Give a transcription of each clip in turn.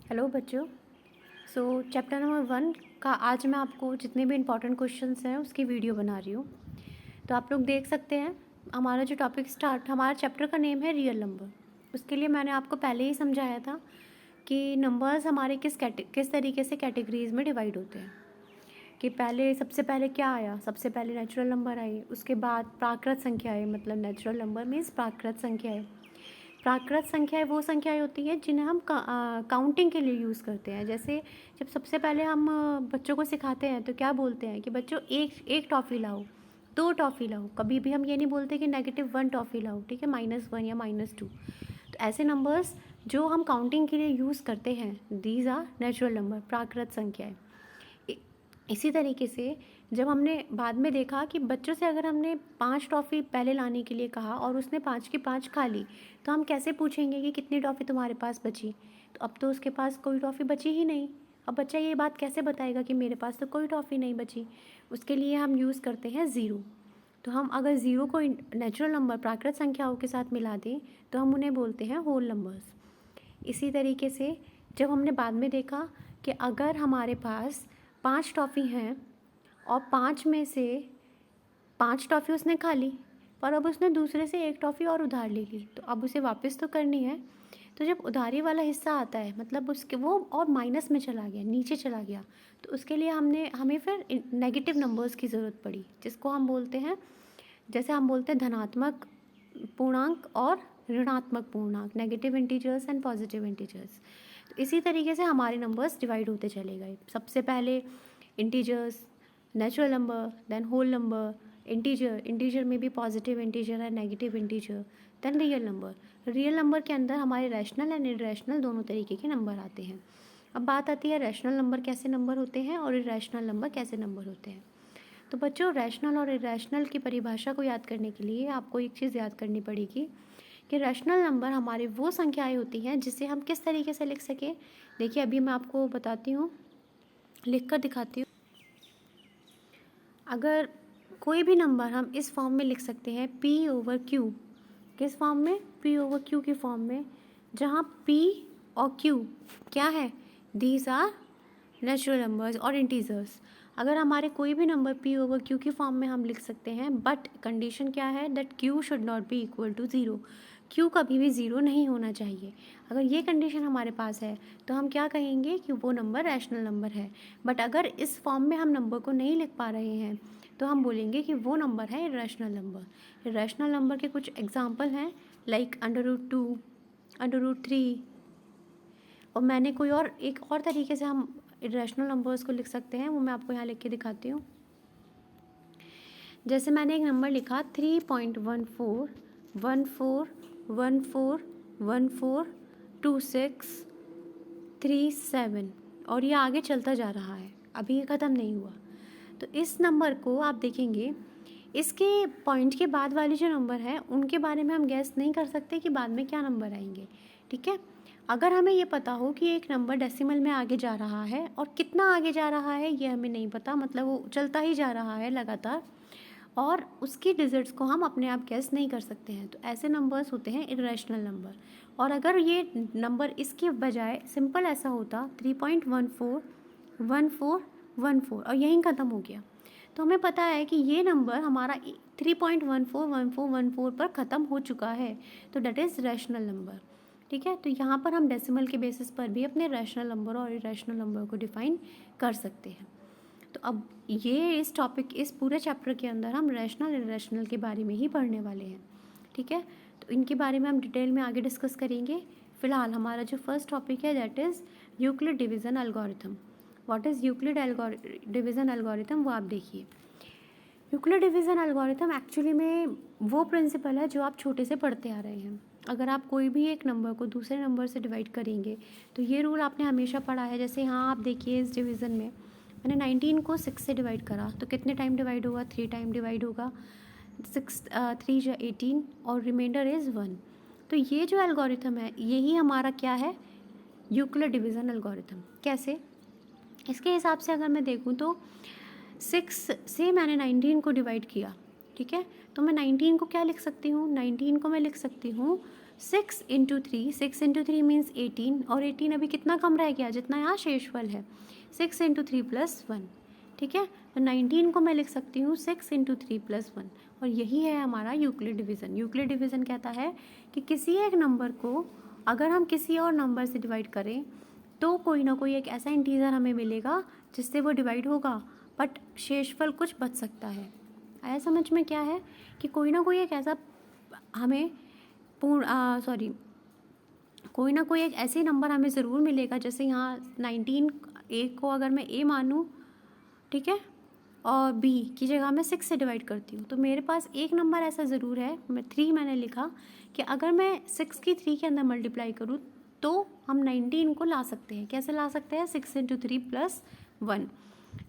Hello बच्चों। Chapter number 1 का आज मैं आपको जितने भी इम्पोर्टेंट क्वेश्चंस हैं उसकी वीडियो बना रही हूँ। तो आप लोग देख सकते हैं हमारा जो टॉपिक स्टार्ट, हमारा चैप्टर का नेम है रियल नंबर। उसके लिए मैंने आपको पहले ही समझाया था कि नंबर्स हमारे किस तरीके से कैटेगरीज में डिवाइड होते हैं। कि सबसे पहले क्या आया, सबसे पहले नेचुरल नंबर आए, उसके बाद प्राकृत संख्या आए, मतलब नेचुरल नंबर मीन्स प्राकृत संख्या है। प्राकृत संख्याएं वो संख्याएं होती हैं जिन्हें हम काउंटिंग के लिए यूज़ करते हैं। जैसे जब सबसे पहले हम बच्चों को सिखाते हैं तो क्या बोलते हैं कि बच्चों एक एक टॉफ़ी लाओ, 2 टॉफ़ी लाओ। कभी भी हम ये नहीं बोलते कि -1 टॉफ़ी लाओ, ठीक है, -1 या -2। तो ऐसे नंबर्स जो हम काउंटिंग के लिए यूज़ करते हैं, दीज आर नेचुरल नंबर, प्राकृत संख्याएँ। इसी तरीके से जब हमने बाद में देखा कि बच्चों से अगर हमने 5 टॉफ़ी पहले लाने के लिए कहा और उसने 5 की 5 खा ली, तो हम कैसे पूछेंगे कि कितनी टॉफ़ी तुम्हारे पास बची। तो अब तो उसके पास कोई टॉफ़ी बची ही नहीं। अब बच्चा ये बात कैसे बताएगा कि मेरे पास तो कोई टॉफ़ी नहीं बची। उसके लिए हम यूज़ करते हैं ज़ीरो। तो हम अगर ज़ीरो को नेचुरल नंबर प्राकृत संख्याओं के साथ मिला दें तो हम उन्हें बोलते हैं होल नंबर्स। इसी तरीके से जब हमने बाद में देखा कि अगर हमारे पास 5 टॉफ़ी हैं और 5 में से 5 टॉफ़ी उसने खा ली, पर अब उसने दूसरे से 1 टॉफ़ी और उधार ले ली, तो अब उसे वापस तो करनी है। तो जब उधारी वाला हिस्सा आता है, मतलब उसके वो और माइनस में चला गया, नीचे चला गया, तो उसके लिए हमें फिर नेगेटिव नंबर्स की ज़रूरत पड़ी, जिसको हम बोलते हैं, जैसे हम बोलते हैं धनात्मक पूर्णांक और ऋणात्मक पूर्णांक, negative integers and positive integers. तो इसी तरीके से हमारे नंबर्स डिवाइड होते चले गए। सबसे पहले integers, natural number, then whole number, integer में भी पॉजिटिव इंटीजर है, negative integer, then real number. Real number के अंदर हमारे रैशनल एंड इरेशनल दोनों तरीके के नंबर आते हैं। अब बात आती है रैशनल नंबर कैसे नंबर होते हैं और इरेशनल नंबर कैसे नंबर होते हैं। तो बच्चों, रैशनल और इरेशनल की परिभाषा को याद करने के लिए आपको एक चीज़ याद करनी पड़ेगी कि रैशनल नंबर हमारे वो संख्याएं होती हैं जिसे हम किस तरीके से लिख सकें। देखिए, अभी मैं आपको बताती हूँ, लिख कर दिखाती हूँ। अगर कोई भी नंबर हम इस फॉर्म में लिख सकते हैं, P/Q। किस फॉर्म में? P/Q की फॉर्म में, जहाँ P और Q क्या है? दीज आर नेचुरल नंबर्स और इंटीजर्स। अगर हमारे कोई भी नंबर P/Q की फॉर्म में हम लिख सकते हैं, बट कंडीशन क्या है? That Q should not be equal to zero. Q कभी भी ज़ीरो नहीं होना चाहिए। अगर ये कंडीशन हमारे पास है तो हम क्या कहेंगे कि वो नंबर रैशनल नंबर है। बट अगर इस फॉर्म में हम नंबर को नहीं लिख पा रहे हैं तो हम बोलेंगे कि वो नंबर है इरेशनल नंबर। इरेशनल नंबर के कुछ एग्जाम्पल हैं, लाइक √2, √3। और मैंने कोई और एक और तरीके से हम इरेशनल नंबर्स को लिख सकते हैं, वो मैं आपको यहाँ लिख के दिखाती हूँ। जैसे मैंने एक नंबर लिखा 3.1414142637 और ये आगे चलता जा रहा है, अभी ये ख़त्म नहीं हुआ। तो इस नंबर को आप देखेंगे, इसके पॉइंट के बाद वाले जो नंबर हैं उनके बारे में हम गैस नहीं कर सकते कि बाद में क्या नंबर आएंगे, ठीक है। अगर हमें ये पता हो कि एक नंबर डेसिमल में आगे जा रहा है और कितना आगे जा रहा है ये हमें नहीं पता, मतलब वो चलता ही जा रहा है लगातार, और उसकी डिजिट्स को हम अपने आप गैस नहीं कर सकते हैं, तो ऐसे नंबर्स होते हैं इरेशनल नंबर। और अगर ये नंबर इसके बजाय सिंपल ऐसा होता 3.141414 और यहीं ख़त्म हो गया, तो हमें पता है कि ये नंबर हमारा 3.141414 पर ख़त्म हो चुका है, तो डेट इज़ रैशनल नंबर, ठीक है। तो यहाँ पर हम डेसिमल के बेसिस पर भी अपने रैशनल नंबर और इरेशनल नंबर को डिफ़ाइन कर सकते हैं। तो अब इस टॉपिक, इस पूरे चैप्टर के अंदर हम रैशनल इरेशनल के बारे में ही पढ़ने वाले हैं, ठीक है। तो इनके बारे में हम डिटेल में आगे डिस्कस करेंगे। फ़िलहाल हमारा जो फर्स्ट टॉपिक है that is Euclid division algorithm. What is Euclid division algorithm, वो आप देखिए। यूक्लिड डिवीज़न एल्गोरिथम एक्चुअली में वो प्रिंसिपल है जो आप छोटे से पढ़ते आ रहे हैं। अगर आप कोई भी एक नंबर को दूसरे नंबर से डिवाइड करेंगे तो ये रूल आपने हमेशा पढ़ा है। जैसे यहाँ आप देखिए, इस डिवीज़न में मैंने 19 को 6 से डिवाइड करा, तो कितने टाइम डिवाइड होगा? 3 टाइम डिवाइड होगा। 3 × 18 और रिमाइंडर इज़ 1। तो ये जो एल्गोरिथम है यही हमारा क्या है? Euclid division algorithm. कैसे? इसके हिसाब से अगर मैं देखूँ तो 6 से मैंने 19 को डिवाइड किया, ठीक है। तो मैं 19 को क्या लिख सकती हूँ? 19 को मैं लिख सकती हूँ 6 into three, 6 into three means 18, और 18 अभी कितना कम रह गया, जितना यहाँ शेषफल है 6 इंटू थ्री प्लस 1, ठीक है। तो 19 को मैं लिख सकती हूँ 6 इंटू थ्री प्लस 1, और यही है हमारा यूक्लिड डिवीज़न। यूक्लिड डिवीज़न कहता है कि किसी एक नंबर को अगर हम किसी और नंबर से डिवाइड करें तो कोई ना कोई एक ऐसा इंटीजर हमें मिलेगा जिससे वो डिवाइड होगा, बट शेषफल कुछ बच सकता है। आया समझ में क्या है कि कोई ना कोई एक ऐसा हमें कोई ना कोई एक ऐसे नंबर हमें ज़रूर मिलेगा, जैसे यहाँ 19 ए को अगर मैं ए मानूँ, ठीक है, और बी की जगह मैं 6 से डिवाइड करती हूँ, तो मेरे पास एक नंबर ऐसा ज़रूर है, मैं 3 मैंने लिखा कि अगर मैं 6 की 3 के अंदर मल्टीप्लाई करूँ तो हम 19 को ला सकते हैं। कैसे ला सकते हैं? 6 इंटू थ्री प्लस 1,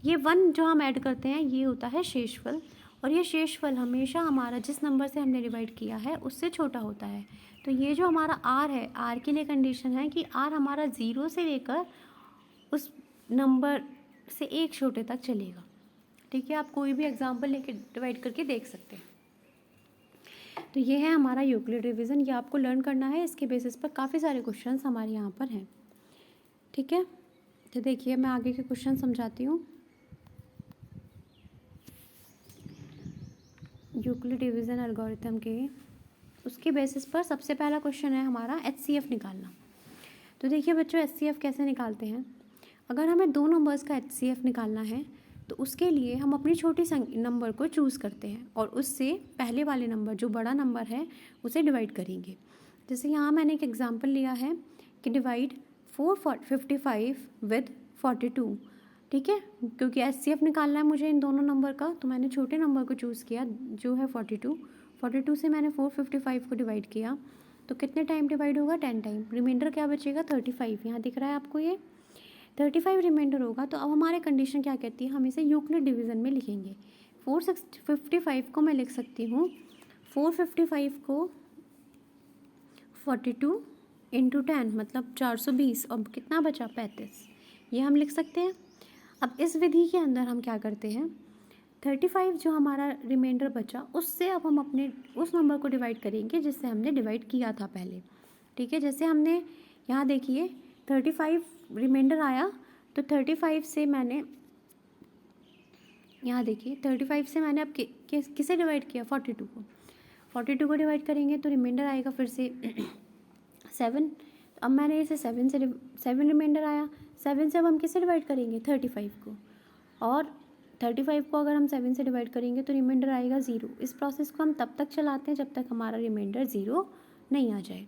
ये 1 जो हम ऐड करते हैं ये होता है शेषफल, और ये शेषफल हमेशा हमारा जिस नंबर से हमने डिवाइड किया है उससे छोटा होता है। तो ये जो हमारा r है, r के लिए कंडीशन है कि r हमारा 0 से लेकर उस नंबर से एक छोटे तक चलेगा, ठीक है। आप कोई भी एग्जांपल लेके डिवाइड करके देख सकते हैं। तो ये है हमारा यूक्लिड डिवीज़न, ये आपको लर्न करना है, इसके बेसिस पर काफ़ी सारे क्वेश्चंस हमारे यहाँ पर हैं, ठीक है। तो देखिए मैं आगे के क्वेश्चन समझाती हूँ। यूक्लिड डिवीज़न एल्गोरिथम के उसके बेसिस पर सबसे पहला क्वेश्चन है हमारा HCF निकालना। तो देखिए बच्चों, HCF कैसे निकालते हैं। अगर हमें दो नंबर्स का HCF निकालना है तो उसके लिए हम अपनी छोटी नंबर को चूज़ करते हैं और उससे पहले वाले नंबर जो बड़ा नंबर है उसे डिवाइड करेंगे। जैसे यहाँ मैंने एक एग्जांपल लिया है कि डिवाइड 455 विद 42, ठीक है। क्योंकि HCF निकालना है मुझे इन दोनों नंबर का, तो मैंने छोटे नंबर को चूज़ किया जो है 42 से मैंने 455 को डिवाइड किया, तो कितने टाइम डिवाइड होगा? 10 टाइम। रिमाइंडर क्या बचेगा? 35। यहाँ दिख रहा है आपको ये 35 रिमाइंडर होगा। तो अब हमारे कंडीशन क्या कहती है, हम इसे यूक्लिड डिवीज़न में लिखेंगे। 455 को मैं लिख सकती हूँ 455 को 42 इंटू 10 मतलब 420, और कितना बचा? 35, ये हम लिख सकते हैं। अब इस विधि के अंदर हम क्या करते हैं, 35 जो हमारा रिमाइंडर बचा उससे अब हम अपने उस नंबर को डिवाइड करेंगे जिससे हमने डिवाइड किया था पहले, ठीक है। जैसे हमने यहाँ देखिए 35 रिमाइंडर आया, तो 35 से मैंने यहाँ देखिए 35 से मैंने अब किसे डिवाइड किया? 42 को डिवाइड करेंगे तो रिमाइंडर आएगा फिर से 7। अब मैंने इसे 7 रिमाइंडर आया, 7 से अब हम किसे डिवाइड करेंगे? 35 को, और 35 को अगर हम 7 से डिवाइड करेंगे तो रिमाइंडर आएगा 0। इस प्रोसेस को हम तब तक चलाते हैं जब तक हमारा रिमाइंडर 0 नहीं आ जाए,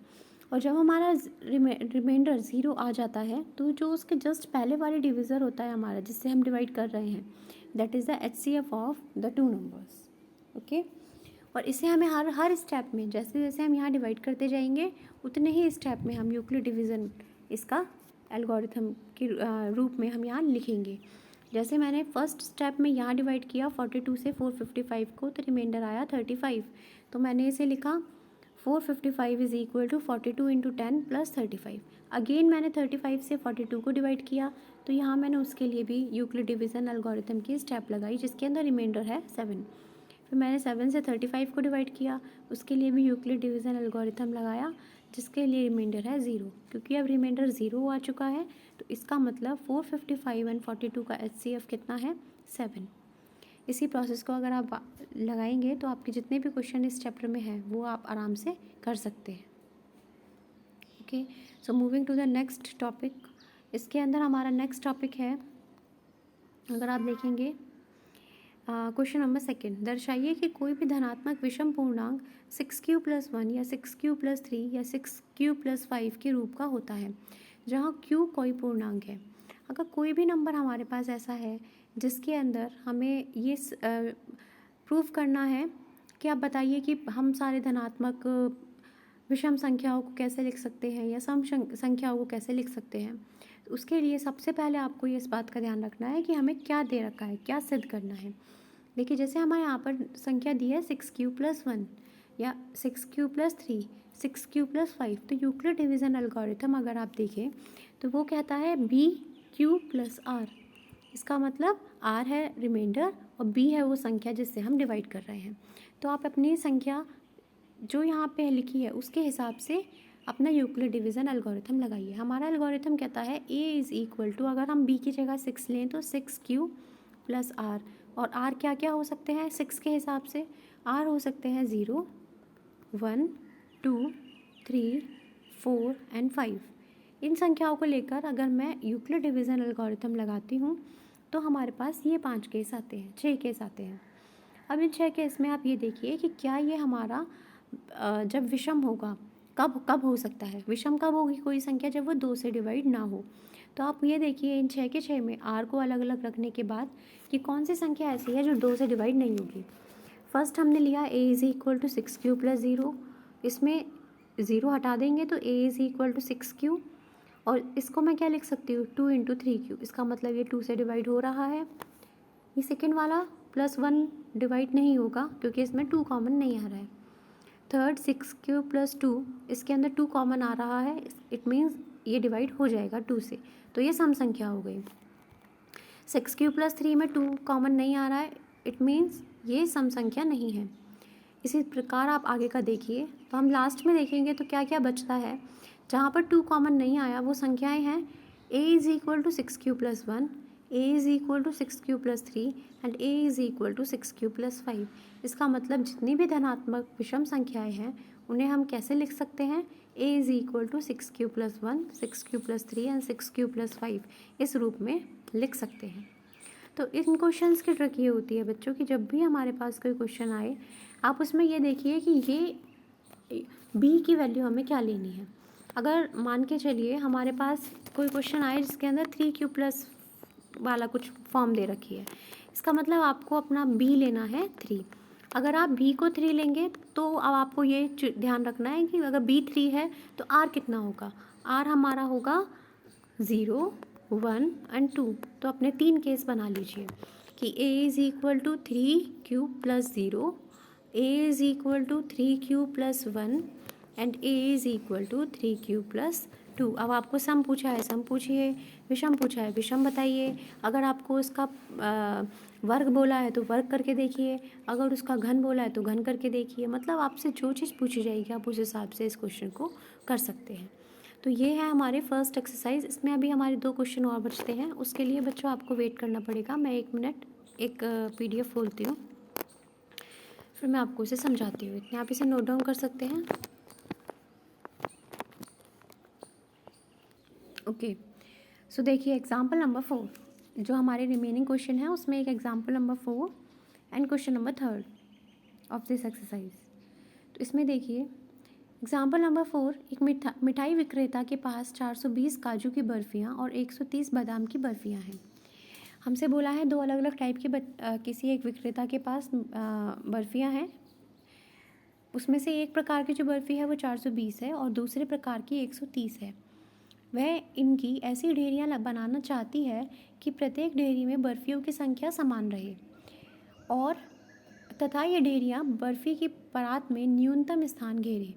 और जब हमारा रिमाइंडर 0 आ जाता है तो जो उसके जस्ट पहले वाले डिविज़र होता है हमारा जिससे हम डिवाइड कर रहे हैं, that is the HCF of the two numbers, okay. और इसे हमें हर स्टेप में जैसे जैसे हम यहाँ डिवाइड करते जाएंगे उतने ही स्टेप में हम यूक्लिड डिवीज़न इसका एल्गोरिथम के रूप में हम यहाँ लिखेंगे। जैसे मैंने फर्स्ट स्टेप में यहाँ डिवाइड किया 42 से 455 को, तो रिमाइंडर आया 35, तो मैंने इसे लिखा 455 is equal to 42 into 10 plus 35। Again मैंने 35 से 42 को डिवाइड किया, तो यहाँ मैंने उसके लिए भी यूक्लिड डिवीज़न एल्गोरिथम की स्टेप लगाई जिसके अंदर रिमाइंडर है 7। फिर मैंने 7 से 35 को डिवाइड किया, उसके लिए भी यूक्लिड डिवीज़न एल्गोरिथम लगाया जिसके लिए रिमाइंडर है 0। क्योंकि अब रिमाइंडर 0 आ चुका है तो इसका मतलब 455 एंड 42 का HCF कितना है? 7। इसी प्रोसेस को अगर आप लगाएंगे तो आपके जितने भी क्वेश्चन इस चैप्टर में हैं वो आप आराम से कर सकते हैं, okay. So moving to the next topic. इसके अंदर हमारा नेक्स्ट टॉपिक है, अगर आप देखेंगे क्वेश्चन नंबर 2, दर्शाइए कि कोई भी धनात्मक विषम पूर्णांक 6q + 1 या 6q + 3 या 6q + 5 के रूप का होता है जहाँ q कोई पूर्णांक है। अगर कोई भी नंबर हमारे पास ऐसा है जिसके अंदर हमें ये प्रूव करना है कि आप बताइए कि हम सारे धनात्मक विषम संख्याओं को कैसे लिख सकते हैं या सम संख्याओं को कैसे लिख सकते हैं, तो उसके लिए सबसे पहले आपको ये इस बात का ध्यान रखना है कि हमें क्या दे रखा है, क्या सिद्ध करना है। देखिए जैसे हमारे यहाँ पर संख्या दी है 6q + 1 या 6q + 3, 6q + 5, तो यूक्लिड डिवीज़न एल्गोरिथम अगर आप देखें तो वो कहता है bq + r। इसका मतलब r है रिमाइंडर और b है वो संख्या जिससे हम डिवाइड कर रहे हैं। तो आप अपनी संख्या जो यहाँ पे लिखी है उसके हिसाब से अपना यूक्लिड डिवीज़न एल्गोरिथम लगाइए। हमारा एल्गोरिथम कहता है a इज़ इक्वल टू, अगर हम b की जगह 6 लें तो 6q प्लस r, और r क्या क्या हो सकते हैं 6 के हिसाब से? r हो सकते हैं 0, 1, 2, 3, 4 एंड 5। इन संख्याओं को लेकर अगर मैं यूक्लिड डिवीज़न एल्गोरिथम लगाती हूँ तो हमारे पास ये 5 केस आते हैं, 6 केस आते हैं। अब इन 6 केस में आप ये देखिए कि क्या ये हमारा जब विषम होगा, कब कब हो सकता है विषम, कब होगी कोई संख्या? जब वो 2 से डिवाइड ना हो। तो आप ये देखिए इन 6 के 6 में r को अलग अलग रखने के बाद कि कौन सी संख्या ऐसी है जो 2 से डिवाइड नहीं होगी। फर्स्ट हमने लिया a is equal to 6q plus 0, इसमें 0 हटा देंगे तो a is equal to 6q, और इसको मैं क्या लिख सकती हूँ 2 इंटू 3q, इसका मतलब ये 2 से डिवाइड हो रहा है। ये सेकेंड वाला +1 डिवाइड नहीं होगा क्योंकि इसमें 2 कॉमन नहीं आ रहा है। थर्ड 6q प्लस 2, इसके अंदर 2 कॉमन आ रहा है, इट मीन्स ये डिवाइड हो जाएगा 2 से, तो ये सम संख्या हो गई। 6q प्लस 3 में 2 कॉमन नहीं आ रहा है, इट मीन्स ये सम संख्या नहीं है। इसी प्रकार आप आगे का देखिए, तो हम लास्ट में देखेंगे तो क्या क्या बचता है। जहाँ पर 2 कॉमन नहीं आया वो संख्याएं हैं a is equal to 6q plus 1, a is equal to 6q plus 3 and a is equal to 6q plus 5। इसका मतलब जितनी भी धनात्मक विषम संख्याएं हैं उन्हें हम कैसे लिख सकते हैं, a is equal to 6q plus 1, 6q plus 3 and 6q plus 5 इस रूप में लिख सकते हैं। तो इन क्वेश्चंस की ट्रिक ये होती है बच्चों कि जब भी हमारे पास कोई क्वेश्चन आए आप उसमें ये देखिए कि ये b की वैल्यू हमें क्या लेनी है। अगर मान के चलिए हमारे पास कोई क्वेश्चन आए जिसके अंदर 3q प्लस वाला कुछ फॉर्म दे रखी है, इसका मतलब आपको अपना b लेना है 3। अगर आप b को 3 लेंगे तो अब आपको ये ध्यान रखना है कि अगर b 3 है तो r कितना होगा, r हमारा होगा 0, 1 एंड 2। तो अपने 3 केस बना लीजिए कि a is equal to 3q plus 0, a is equal to 3q plus 1 and a is equal to 3q plus 2। अब आपको सम पूछा है सम पूछिए, विषम पूछा है विषम बताइए। अगर आपको उसका वर्ग बोला है तो वर्ग करके देखिए, अगर उसका घन बोला है तो घन करके देखिए। मतलब आपसे जो चीज़ पूछी जाएगी आप उस हिसाब से इस क्वेश्चन को कर सकते हैं। तो ये है हमारे फर्स्ट एक्सरसाइज। इसमें अभी हमारे 2 क्वेश्चन और बचते हैं, उसके लिए बच्चों आपको वेट करना पड़ेगा। मैं 1 मिनट एक PDF खोलती हूँ, फिर मैं आपको इसे समझाती हूँ। इतने आप इसे नोट डाउन कर सकते हैं। ओके, सो देखिए एग्जाम्पल नंबर 4 जो हमारे रिमेनिंग क्वेश्चन है उसमें एक example number 4 and question number 3 of this exercise. तो इसमें देखिए एग्जाम्पल नंबर 4, एक मिठाई विक्रेता के पास 420 काजू की बर्फ़ियाँ और 130 बादाम की बर्फ़ियाँ हैं। हमसे बोला है 2 अलग अलग टाइप की किसी एक विक्रेता के पास बर्फ़ियाँ हैं, उसमें से एक प्रकार की जो बर्फ़ी है वो 420 है और दूसरे प्रकार की 130 है। वह इनकी ऐसी ढेरियाँ बनाना चाहती है कि प्रत्येक ढेरी में बर्फ़ियों की संख्या समान रहे और तथा ये ढेरियाँ बर्फ़ी की परात में न्यूनतम स्थान घेरे।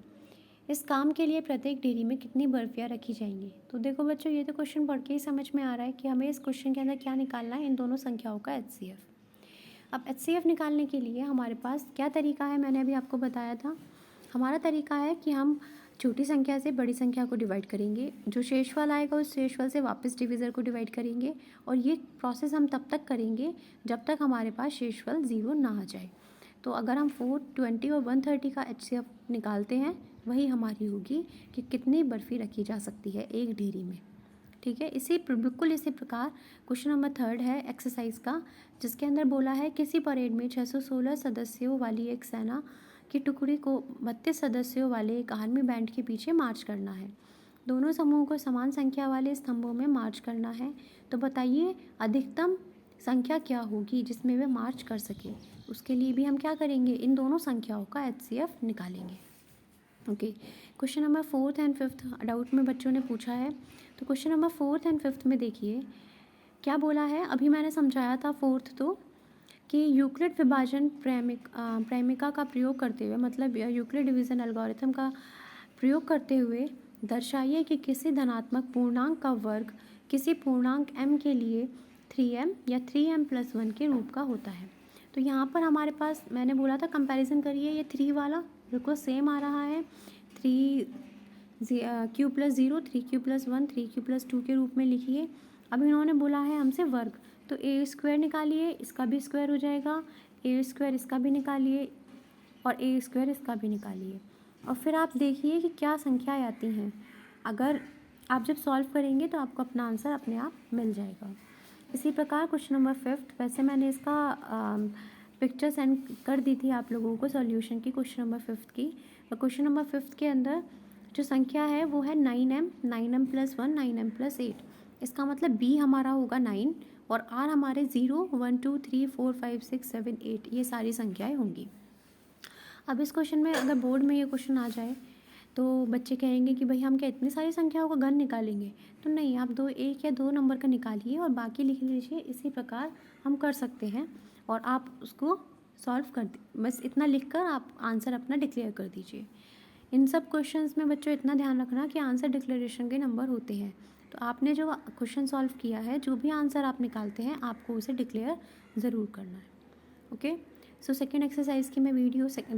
इस काम के लिए प्रत्येक ढेरी में कितनी बर्फ़ियाँ रखी जाएंगी। तो देखो बच्चों ये तो क्वेश्चन पढ़ के ही समझ में आ रहा है कि हमें इस क्वेश्चन के अंदर क्या निकालना है, इन दोनों संख्याओं का HCF। अब HCF निकालने के लिए हमारे पास क्या तरीका है, मैंने अभी आपको बताया था। हमारा तरीका है कि हम छोटी संख्या से बड़ी संख्या को डिवाइड करेंगे, जो शेषफल आएगा उस शेषफल से वापस डिवीज़र को डिवाइड करेंगे, और ये प्रोसेस हम तब तक करेंगे जब तक हमारे पास शेषफल 0 ना आ जाए। तो अगर हम 4, 20 और 130 का HCF निकालते हैं वही हमारी होगी कि कितनी बर्फ़ी रखी जा सकती है एक ढेरी में। ठीक है, बिल्कुल इसी प्रकार क्वेश्चन नंबर 3 है एक्सरसाइज का, जिसके अंदर बोला है किसी परेड में 616 सदस्यों वाली एक सेना की टुकड़ी को 32 सदस्यों वाले एक आर्मी बैंड के पीछे मार्च करना है। दोनों समूहों को समान संख्या वाले स्तंभों में मार्च करना है। तो बताइए अधिकतम संख्या क्या होगी जिसमें वे मार्च कर सके। उसके लिए भी हम क्या करेंगे, इन दोनों संख्याओं का HCF निकालेंगे। Okay, question number 4 and 5 doubt में बच्चों ने पूछा है। तो क्वेश्चन नंबर 4 एंड 5 में देखिए क्या बोला है। अभी मैंने समझाया था 4 तो कि यूक्लिड विभाजन प्रेमिका का प्रयोग करते हुए, मतलब यूक्लिड डिवीज़न एल्गोरिथम का प्रयोग करते हुए दर्शाइए कि किसी धनात्मक पूर्णांक का वर्ग किसी पूर्णांक m के लिए 3m या 3m + 1 के रूप का होता है। तो यहाँ पर हमारे पास मैंने बोला था कंपैरिजन करिए, ये 3 वाला बिल्कुल सेम आ रहा है। 3 क्यू प्लस 0, 3q+1, 3q+2 के रूप में लिखिए। अब इन्होंने बोला है हमसे वर्ग, तो ए स्क्वायर निकालिए, इसका भी स्क्वायर हो जाएगा, ए स्क्वायर इसका भी निकालिए और ए स्क्वायर इसका भी निकालिए, और फिर आप देखिए कि क्या संख्याएं आती हैं। अगर आप जब सॉल्व करेंगे तो आपको अपना आंसर अपने आप मिल जाएगा। इसी प्रकार क्वेश्चन नंबर 5, वैसे मैंने इसका पिक्चर सेंड कर दी थी आप लोगों को सॉल्यूशन की, क्वेश्चन नंबर 5 की। और क्वेश्चन नंबर 5 के अंदर जो संख्या है वो है 9m, 9m+1, 9m+8। इसका मतलब बी हमारा होगा 9 और आर हमारे 0, 1, 2, 3, 4, 5, 6, 7, 8 ये सारी संख्याएं होंगी। अब इस क्वेश्चन में अगर बोर्ड में ये क्वेश्चन आ जाए तो बच्चे कहेंगे कि भाई हम क्या इतनी सारी संख्याओं का घन निकालेंगे? तो नहीं, आप 1 या 2 नंबर का निकालिए और बाकी लिख लीजिए। इसी प्रकार हम कर सकते हैं और आप उसको सॉल्व कर बस इतना लिखकर आप आंसर अपना डिक्लेयर कर दीजिए। इन सब क्वेश्चंस में बच्चों इतना ध्यान रखना कि आंसर डिक्लेरेशन के नंबर होते हैं। तो आपने जो क्वेश्चन सॉल्व किया है, जो भी आंसर आप निकालते हैं, आपको उसे डिक्लेयर ज़रूर करना है। ओके, सो सेकेंड एक्सरसाइज की मैं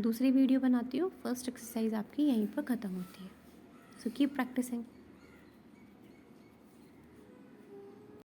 दूसरी वीडियो बनाती हूँ। फर्स्ट एक्सरसाइज आपकी यहीं पर ख़त्म होती है। So keep practising.